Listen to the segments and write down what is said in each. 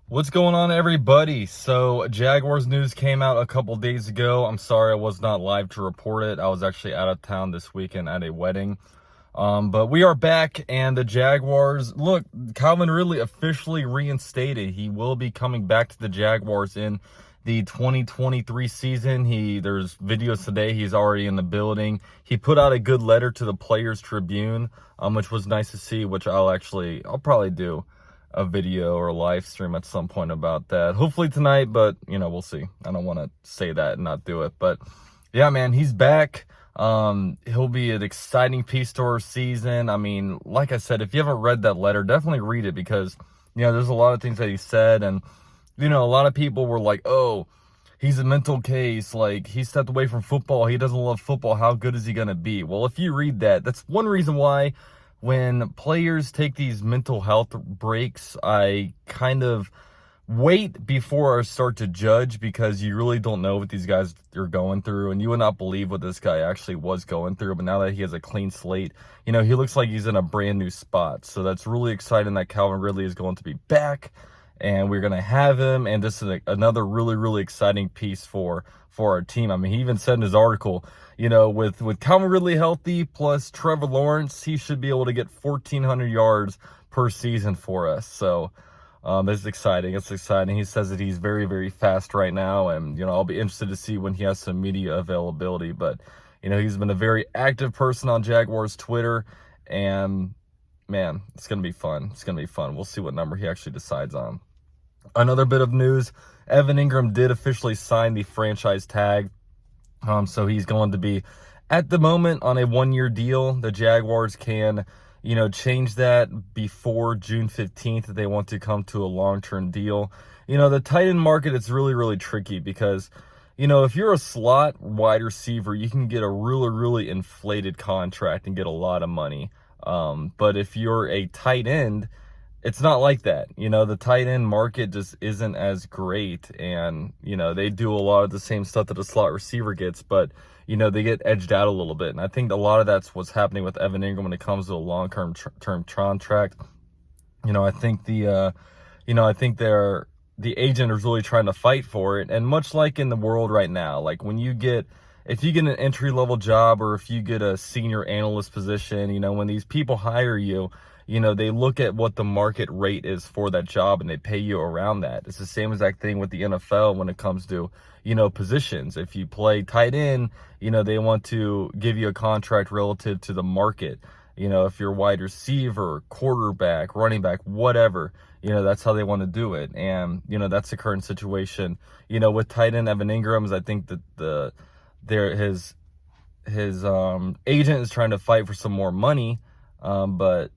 What's going on, everybody? So Jaguars news came out a couple days ago. I'm sorry I was not live to report it. I was actually out of town this weekend at a wedding. But we are back, and the Jaguars, look, Calvin Ridley officially reinstated. He will be coming back to the Jaguars in the 2023 season. There's videos today. He's already in the building. He put out a good letter to the Players Tribune, which was nice to see, which I'll probably do a video or a live stream at some point about that. Hopefully tonight, but we'll see. I don't want to say that and not do it. But yeah, man, he's back. He'll be an exciting piece to our season. I mean, like I said, if you haven't read that letter, definitely read it because, there's a lot of things that he said. And, a lot of people were like, oh, he's a mental case. Like, he stepped away from football. He doesn't love football. How good is he going to be? Well, if you read that, that's one reason why when players take these mental health breaks, I kind of wait before I start to judge because you really don't know what these guys are going through, and you would not believe what this guy actually was going through. But now that he has a clean slate, he looks like he's in a brand new spot. So that's really exciting that Calvin Ridley is going to be back, and we're going to have him. And this is another really, really exciting piece for our team. I mean, he even said in his article, with Calvin Ridley healthy plus Trevor Lawrence, he should be able to get 1,400 yards per season for us. So it's exciting. It's exciting. He says that he's very, very fast right now, and I'll be interested to see when he has some media availability. But he's been a very active person on Jaguars Twitter, and man, it's gonna be fun. It's gonna be fun. We'll see what number he actually decides on. Another bit of news: Evan Engram did officially sign the franchise tag. So he's going to be, at the moment, on a 1-year deal. The Jaguars can, change that before June 15th if they want to come to a long-term deal. The tight end market is really, really tricky because, if you're a slot wide receiver, you can get a really, really inflated contract and get a lot of money. But if you're a tight end, it's not like that. The tight end market just isn't as great, and they do a lot of the same stuff that a slot receiver gets, but they get edged out a little bit. And I think a lot of that's what's happening with Evan Engram when it comes to a long-term contract. I think the agent is really trying to fight for it. And much like in the world right now, like if you get an entry-level job or if you get a senior analyst position, when these people hire you, they look at what the market rate is for that job and they pay you around that. It's the same exact thing with the NFL when it comes to, positions. If you play tight end, they want to give you a contract relative to the market. If you're wide receiver, quarterback, running back, whatever, that's how they want to do it. And, that's the current situation, with tight end Evan Engram. Is I think that his agent is trying to fight for some more money. But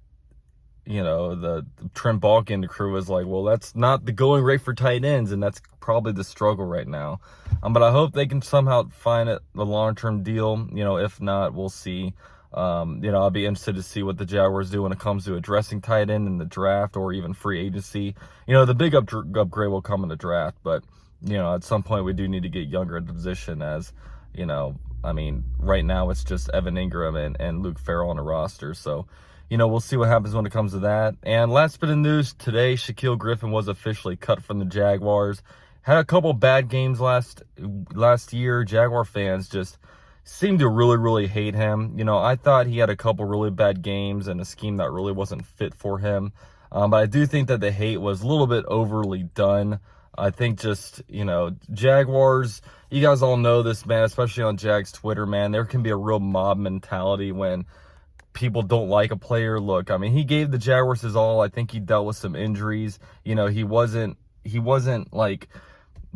the Trent Baalke and the crew is like, well, that's not the going rate for tight ends, and that's probably the struggle right now. But I hope they can somehow find a long-term deal. If not, we'll see. I'll be interested to see what the Jaguars do when it comes to addressing tight end in the draft or even free agency. The big upgrade will come in the draft, but at some point we do need to get younger at the position, as right now it's just Evan Engram and Luke Farrell on the roster. So we'll see what happens when it comes to that. And last bit of news today, Griffin was officially cut from the Jaguars. Had a couple bad games last year. Jaguar fans just seemed to really, really hate him. I thought he had a couple really bad games and a scheme that really wasn't fit for him. But I do think that the hate was a little bit overly done. I think just, Jaguars, you guys all know this, man, especially on Jags Twitter, man. There can be a real mob mentality when people don't like a player. Look, he gave the Jaguars his all. I think he dealt with some injuries. He wasn't like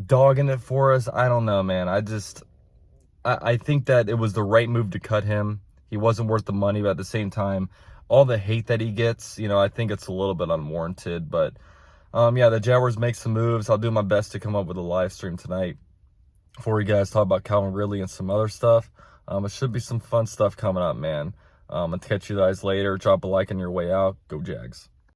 dogging it for us. I don't know, man. I think that it was the right move to cut him. He wasn't worth the money, but at the same time, all the hate that he gets, I think it's a little bit unwarranted. But the Jaguars make some moves. I'll do my best to come up with a live stream tonight for you guys, talk about Calvin Ridley and some other stuff. It should be some fun stuff coming up, man. I'll catch you guys later. Drop a like on your way out. Go Jags.